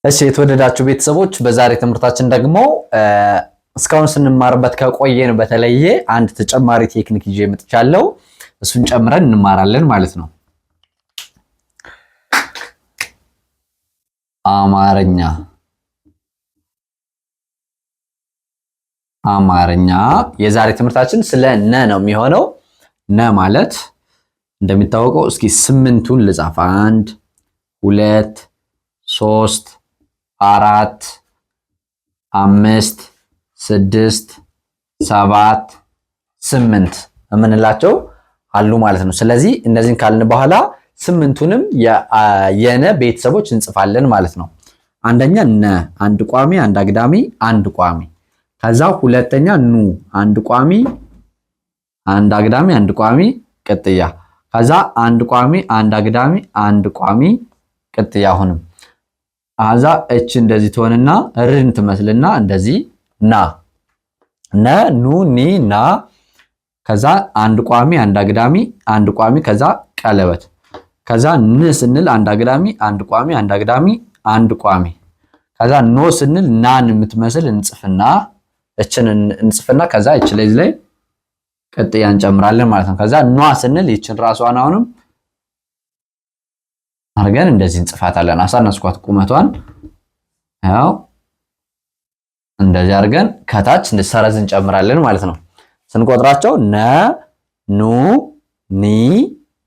እሺ የተወደዳችሁ ቤተሰቦች በዛሬ ትምህርታችን ደግሞ እስካሁን ስንማርበት ከቆየን በተለየ አንድ ተጨማሪ ቴክኒክ ይዤ መጥቻለሁ። እሱን ጨምረን እንማራለን ማለት ነው። አማርኛ የዛሬ ትምህርታችን ስለ ነ ነው የሚሆነው። ነ ማለት እንደሚታወቀው እስኪ ስምንቱን ልጻፍ። 1 2 3 4 5 6 7 8 የምንላቸው አሉ ማለት ነው። ስለዚህ እነዚህን ካልን በኋላ ስምንቱንም የነ ቤተሰቦች እንጽፋለን ማለት ነው። አንደኛ ነ አንድ ቋሚ አንድ አግዳሚ አንድ ቋሚ። ከዛ ሁለተኛ ኑ አንድ ቋሚ አንድ አግዳሚ አንድ ቋሚ ቅጥያ። ከዛ አንድ ቋሚ አንድ አግዳሚ አንድ ቋሚ ቅጥያ። አሁንም አዛ እች እንደዚህ ትሆንና ርን ትመስልና እንደዚህ ና ነ ኑ ኒ ና። ከዛ አንድ ቋሚ አንድ አግዳሚ አንድ ቋሚ ከዛ ቀለበት። ከዛ ን ስንል አንድ አግዳሚ አንድ ቋሚ አንድ አግዳሚ አንድ ቋሚ። ከዛ ኖ ስንል ናን የምትመስል እንጽፍና እችን እንጽፍና ከዛ እች ላይ ቅጥያ እንጨምራለን ማለት ነው። ከዛ ኗ ስንል ይችን ራሷን አሁንም አርገን እንደዚህ እንጽፋታለን። አሳነስኳት ቁመቷን ያው እንደዚህ አርገን ከታች ሰረዝ እንጨምራለን ማለት ነው። ስንቆጥራቸው ነ ኑ ኒ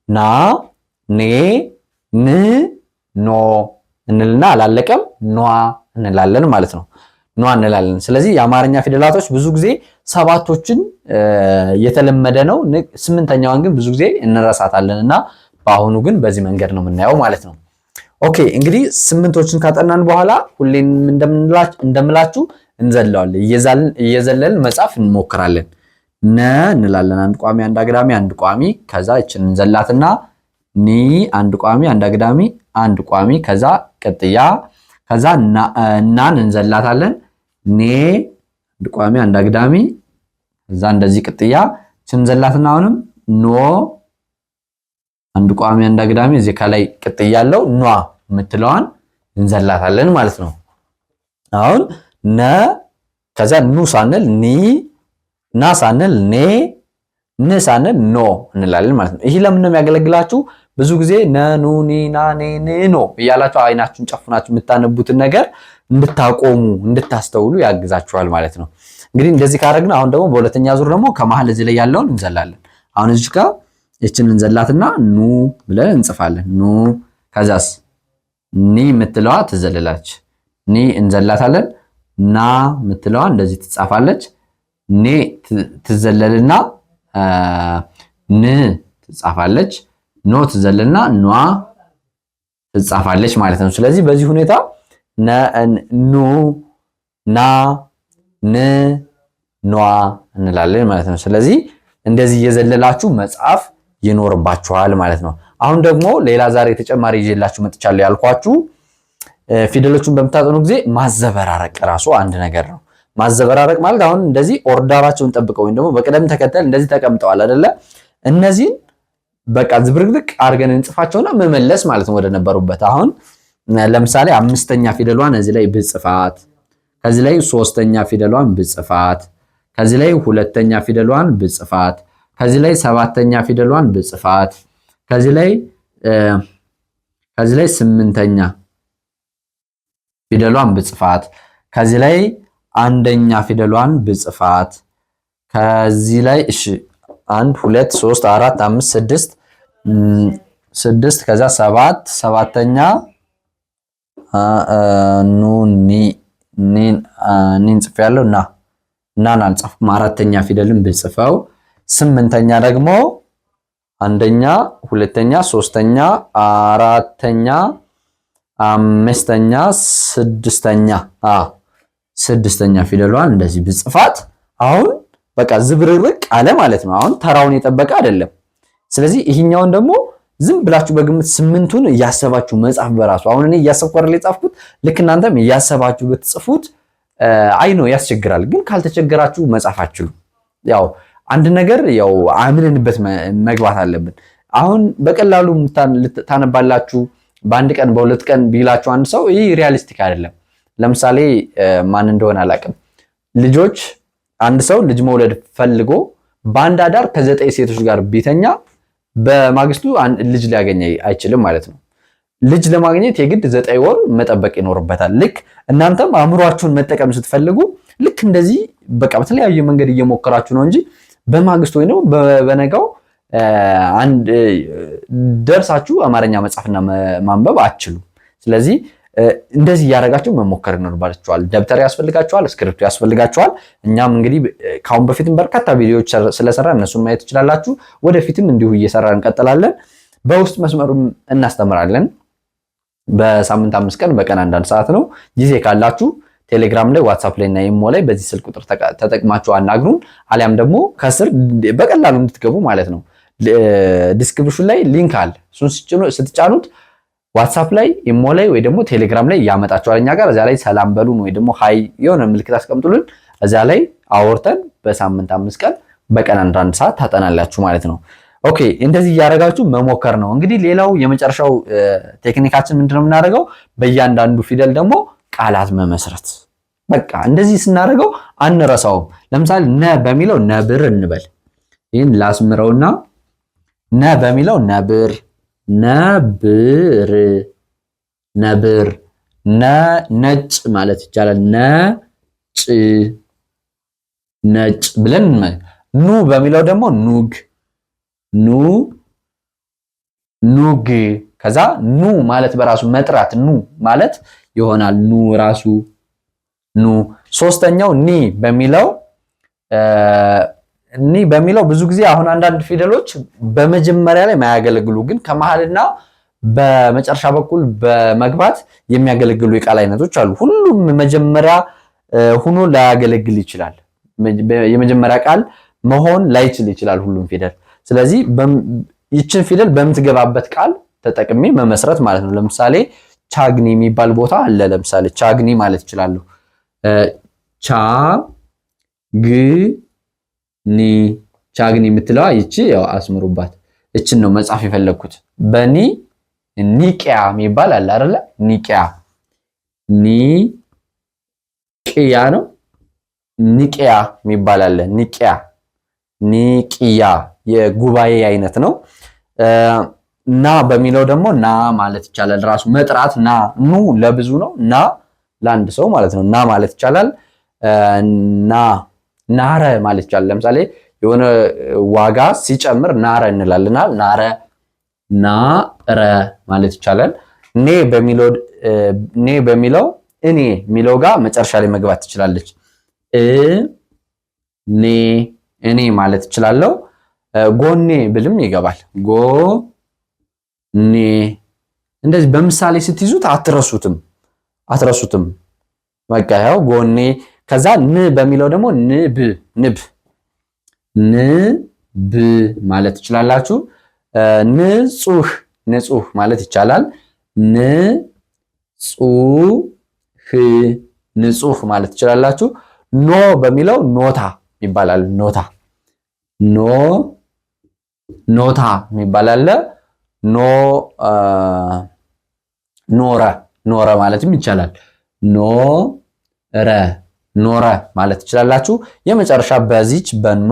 ና ኔ ን ኖ እንልና አላለቀም ኗ እንላለን ማለት ነው። ኗ እንላለን። ስለዚህ የአማርኛ ፊደላቶች ብዙ ጊዜ ሰባቶችን የተለመደ ነው። ስምንተኛዋን ግን ብዙ ጊዜ እንረሳታለንና በአሁኑ ግን በዚህ መንገድ ነው የምናየው ማለት ነው። ኦኬ እንግዲህ ስምንቶችን ካጠናን በኋላ ሁሌም እንደምላችሁ እንዘለዋለን። እየዘለልን መጻፍ እንሞክራለን። ነ እንላለን አንድ ቋሚ አንድ አግዳሚ አንድ ቋሚ። ከዛ እችን እንዘላትና ኒ አንድ ቋሚ አንድ አግዳሚ አንድ ቋሚ ከዛ ቅጥያ። ከዛ እናን እንዘላታለን። ኔ አንድ ቋሚ አንድ አግዳሚ ከዛ እንደዚህ ቅጥያ። እችን እንዘላትና አሁንም ኖ አንድ ቋሚ አንድ አግዳሚ እዚህ ከላይ ቅጥያ ያለው ኗ የምትለዋን እንዘላታለን ማለት ነው። አሁን ነ ከዛ ኑ ሳንል ኒ ና ሳንል ኔ ን ሳንል ኖ እንላለን ማለት ነው። ይሄ ለምን ነው የሚያገለግላችሁ? ብዙ ጊዜ ነ ኑ ኒ ና ኔ ን ኖ እያላችሁ አይናችሁን ጨፍናችሁ የምታነቡትን ነገር እንድታቆሙ እንድታስተውሉ ያግዛችኋል ማለት ነው። እንግዲህ እንደዚህ ካደረግን አሁን ደግሞ በሁለተኛ ዙር ደግሞ ከመሃል እዚህ ላይ ያለውን እንዘላለን። አሁን እዚህ ጋር እችን እንዘላትና ኑ ብለን እንጽፋለን። ኑ ከዛስ ኒ የምትለዋ ትዘልላለች። ኒ እንዘላታለን። ና የምትለዋ እንደዚህ ትጻፋለች። ኔ ትዘለልና ን ትጻፋለች። ኖ ትዘለልና ኗ ትጻፋለች ማለት ነው። ስለዚህ በዚህ ሁኔታ ኑ ና ን ኗ እንላለን ማለት ነው። ስለዚህ እንደዚህ እየዘለላችሁ መጻፍ ይኖርባችኋል ማለት ነው። አሁን ደግሞ ሌላ ዛሬ ተጨማሪ ይዤላችሁ መጥቻለሁ ያልኳችሁ ፊደሎቹን በምታጠኑ ጊዜ ማዘበራረቅ ራሱ አንድ ነገር ነው። ማዘበራረቅ ማለት አሁን እንደዚህ ኦርደራቸውን ጠብቀው ወይም ደግሞ በቅደም ተከተል እንደዚህ ተቀምጠዋል አይደለ? እነዚህን በቃ ዝብርቅርቅ አድርገን እንጽፋቸውና መመለስ ማለት ነው ወደ ነበሩበት። አሁን ለምሳሌ አምስተኛ ፊደሏን እዚህ ላይ ብጽፋት፣ ከዚህ ላይ ሶስተኛ ፊደሏን ብጽፋት፣ ከዚህ ላይ ሁለተኛ ፊደሏን ብጽፋት፣ ከዚህ ላይ ሰባተኛ ፊደሏን ብጽፋት፣ ከዚህ ላይ ስምንተኛ ፊደሏን ብጽፋት፣ ከዚህ ላይ አንደኛ ፊደሏን ብጽፋት፣ ከዚህ ላይ እሺ 1 2 3 4 5 6 ከዛ 7 ሰባተኛ ኑ ኒ ጽፌያለሁ። ናን አልጻፍኩም። አራተኛ ፊደልን ብጽፈው፣ ስምንተኛ ደግሞ አንደኛ ሁለተኛ ሶስተኛ አራተኛ አምስተኛ ስድስተኛ ፊደሏን እንደዚህ ብጽፋት አሁን በቃ ዝብርርቅ አለ ማለት ነው። አሁን ተራውን የጠበቀ አይደለም። ስለዚህ ይሄኛውን ደግሞ ዝም ብላችሁ በግምት ስምንቱን እያሰባችሁ መጻፍ በራሱ አሁን እኔ እያሰብኩ አይደል የጻፍኩት፣ ልክ እናንተም እያሰባችሁ ብትጽፉት አይ ነው ያስቸግራል። ግን ካልተቸገራችሁ መጻፍ አትችሉ። ያው አንድ ነገር ያው አምነንበት መግባት አለብን። አሁን በቀላሉ ታነባላችሁ በአንድ ቀን በሁለት ቀን ቢላችሁ አንድ ሰው ይህ ሪያሊስቲክ አይደለም። ለምሳሌ ማን እንደሆነ አላውቅም። ልጆች አንድ ሰው ልጅ መውለድ ፈልጎ በአንድ አዳር ከ9 ሴቶች ጋር ቢተኛ በማግስቱ ልጅ ሊያገኝ አይችልም ማለት ነው። ልጅ ለማግኘት የግድ 9 ወር መጠበቅ ይኖርበታል። ልክ እናንተም አእምሯችሁን መጠቀም ስትፈልጉ ልክ እንደዚህ በቃ በተለያየ መንገድ እየሞከራችሁ ነው እንጂ በማግስቱ ወይ ነው በነጋው አንድ ደርሳችሁ አማርኛ መጻፍና ማንበብ አትችሉም። ስለዚህ እንደዚህ እያደረጋችሁ መሞከር ይኖርባችኋል። ደብተር ያስፈልጋችኋል፣ እስክሪፕቶ ያስፈልጋችኋል። እኛም እንግዲህ ካሁን በፊትም በርካታ ቪዲዮዎች ስለሰራ እነሱን ማየት ትችላላችሁ። ወደፊትም እንዲሁ እየሰራ እንቀጥላለን። በውስጥ መስመሩም እናስተምራለን። በሳምንት 5 ቀን በቀን 1 ሰዓት ነው። ጊዜ ካላችሁ ቴሌግራም ላይ፣ ዋትስአፕ ላይ እና ኢሞ ላይ በዚህ ስልክ ቁጥር ተጠቅማችሁ አናግሩን። አሊያም ደግሞ ከስር በቀላሉ እንድትገቡ ማለት ነው ዲስክሪፕሽን ላይ ሊንክ አለ። እሱን ስትጫኑት ዋትስአፕ ላይ፣ ኢሞ ላይ ወይ ደግሞ ቴሌግራም ላይ ያመጣችኋል እኛ ጋር። እዚያ ላይ ሰላም በሉን ወይ ደግሞ ሃይ የሆነ ምልክት አስቀምጡልን። እዚያ ላይ አወርተን በሳምንት 5 ቀን በቀን 1 ሰዓት ታጠናላችሁ ማለት ነው። ኦኬ፣ እንደዚህ እያደረጋችሁ መሞከር ነው። እንግዲህ ሌላው የመጨረሻው ቴክኒካችን ምንድነው የምናደርገው? በእያንዳንዱ ፊደል ደግሞ ቃላት መመስረት። በቃ እንደዚህ ስናደርገው አንረሳውም። ለምሳሌ ነ በሚለው ነብር እንበል። ይህን ላስምረውና ነ በሚለው ነብር፣ ነብር፣ ነብር። ነጭ ማለት ይቻላል። ነጭ፣ ነጭ ብለን ኑ በሚለው ደግሞ ኑግ፣ ኑ፣ ኑግ። ከዛ ኑ ማለት በራሱ መጥራት ኑ ማለት ይሆናል። ኑ ራሱ ኑ። ሶስተኛው ኒ በሚለው ብዙ ጊዜ አሁን አንዳንድ ፊደሎች በመጀመሪያ ላይ ማያገለግሉ ግን ከመሃልና በመጨረሻ በኩል በመግባት የሚያገለግሉ የቃል አይነቶች አሉ። ሁሉም መጀመሪያ ሆኖ ላያገለግል ይችላል። የመጀመሪያ ቃል መሆን ላይችል ይችላል ሁሉም ፊደል። ስለዚህ ይችን ፊደል በምትገባበት ቃል ተጠቅሜ መመስረት ማለት ነው። ለምሳሌ ቻግኒ የሚባል ቦታ አለ። ለምሳሌ ቻግኒ ማለት ይችላለሁ። ቻግኒ የምትለዋ ይቺ ያው አስምሩባት። እችን ነው መጻፍ የፈለኩት። በኒ ኒቂያ የሚባል አለ አይደለ? ኒቂያ ነው። ኒቂያ የሚባል አለ። ኒቂያ የጉባኤ አይነት ነው። ና በሚለው ደግሞ ና ማለት ይቻላል። ራሱ መጥራት ና፣ ኑ ለብዙ ነው፣ ና ለአንድ ሰው ማለት ነው። ና ማለት ይቻላል። ናረ ማለት ይቻላል። ለምሳሌ የሆነ ዋጋ ሲጨምር ናረ እንላለናል። ናረ ማለት ይቻላል። ኔ በሚለው እኔ የሚለው ጋር መጨረሻ ላይ መግባት ትችላለች። እኔ ማለት ይችላለሁ። ጎኔ ብልም ይገባል። ጎኔ እንደዚህ በምሳሌ ስትይዙት አትረሱትም። በቃ ያው ጎኔ። ከዛ ን በሚለው ደግሞ ንብ ማለት ትችላላችሁ። ንጹህ ማለት ይቻላል። ንጹህ ማለት ትችላላችሁ። ኖ በሚለው ኖታ ይባላል። ኖታ ይባላል። ኖረ ማለትም ይቻላል። ኖረ ማለት ትችላላችሁ። የመጨረሻ በዚች በኗ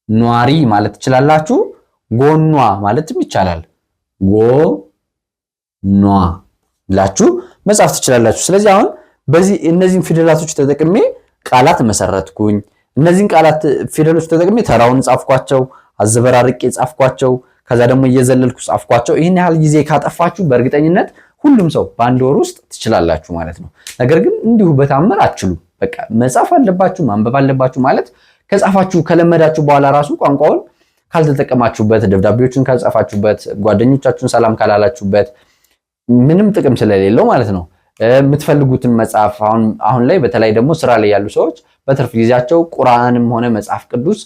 ኗሪ ማለት ትችላላችሁ። ጎኗ ማለትም ይቻላል። ጎኗ ብላችሁ መጻፍ ትችላላችሁ። ስለዚህ አሁን እነዚህን ፊደላቶች ተጠቅሜ ቃላት መሰረትኩኝ። እነዚህን ፊደሎች ተጠቅሜ ተራውን ጻፍኳቸው፣ አዘበራርቄ ጻፍኳቸው፣ ከዛ ደግሞ እየዘለልኩ ጻፍኳቸው። ይህን ያህል ጊዜ ካጠፋችሁ በእርግጠኝነት ሁሉም ሰው በአንድ ወር ውስጥ ትችላላችሁ ማለት ነው። ነገር ግን እንዲሁ በታምር አትችሉም። በቃ መጻፍ አለባችሁ፣ ማንበብ አለባችሁ። ማለት ከጻፋችሁ ከለመዳችሁ በኋላ ራሱ ቋንቋውን ካልተጠቀማችሁበት፣ ደብዳቤዎችን ካልጻፋችሁበት፣ ጓደኞቻችሁን ሰላም ካላላችሁበት ምንም ጥቅም ስለሌለው ማለት ነው። የምትፈልጉትን መጽሐፍ አሁን ላይ በተለይ ደግሞ ስራ ላይ ያሉ ሰዎች በትርፍ ጊዜያቸው ቁርአንም ሆነ መጽሐፍ ቅዱስ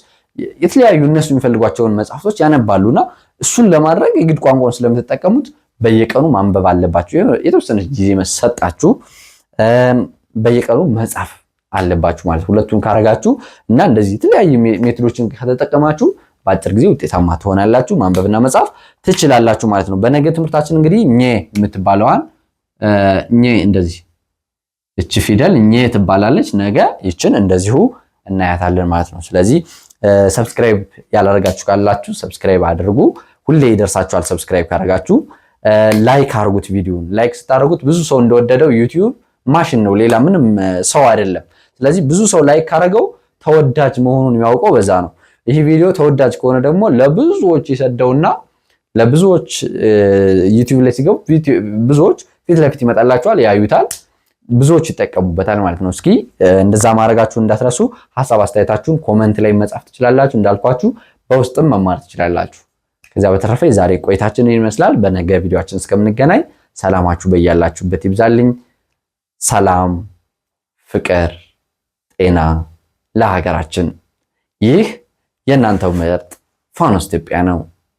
የተለያዩ እነሱ የሚፈልጓቸውን መጽሐፍቶች ያነባሉና እሱን ለማድረግ የግድ ቋንቋውን ስለምትጠቀሙት በየቀኑ ማንበብ አለባችሁ። የተወሰነች ጊዜ መሰጣችሁ በየቀኑ መጻፍ አለባችሁ ማለት። ሁለቱን ካረጋችሁ እና እንደዚህ የተለያዩ ሜቶዶችን ከተጠቀማችሁ በአጭር ጊዜ ውጤታማ ትሆናላችሁ፣ ማንበብና መጻፍ ትችላላችሁ ማለት ነው። በነገ ትምህርታችን እንግዲህ ኘ የምትባለዋን ኘ እንደዚህ እቺ ፊደል ኘ ትባላለች። ነገ ይችን እንደዚሁ እናያታለን ማለት ነው። ስለዚህ ሰብስክራይብ ያላደረጋችሁ ካላችሁ ሰብስክራይብ አድርጉ። ሁሌ ይደርሳችኋል። ሰብስክራይብ ካደረጋችሁ ላይክ አድርጉት። ቪዲዮውን ላይክ ስታደርጉት ብዙ ሰው እንደወደደው ዩቲዩብ ማሽን ነው፣ ሌላ ምንም ሰው አይደለም። ስለዚህ ብዙ ሰው ላይክ ካደረገው ተወዳጅ መሆኑን የሚያውቀው በዛ ነው። ይህ ቪዲዮ ተወዳጅ ከሆነ ደግሞ ለብዙዎች ይሰደውና ለብዙዎች ዩቲዩብ ላይ ሲገቡ ብዙዎች ፊት ለፊት ይመጣላቸዋል፣ ያዩታል፣ ብዙዎች ይጠቀሙበታል ማለት ነው። እስኪ እንደዛ ማድረጋችሁን እንዳትረሱ። ሐሳብ አስተያየታችሁን ኮመንት ላይ መጻፍ ትችላላችሁ። እንዳልኳችሁ በውስጥም መማር ትችላላችሁ። ከዛ በተረፈ የዛሬ ቆይታችን ይመስላል። በነገ ቪዲዮአችን እስከምንገናኝ ሰላማችሁ በያላችሁበት ይብዛልኝ። ሰላም፣ ፍቅር፣ ጤና ለሀገራችን። ይህ የእናንተው ምርጥ ፋኖስ ኢትዮጵያ ነው።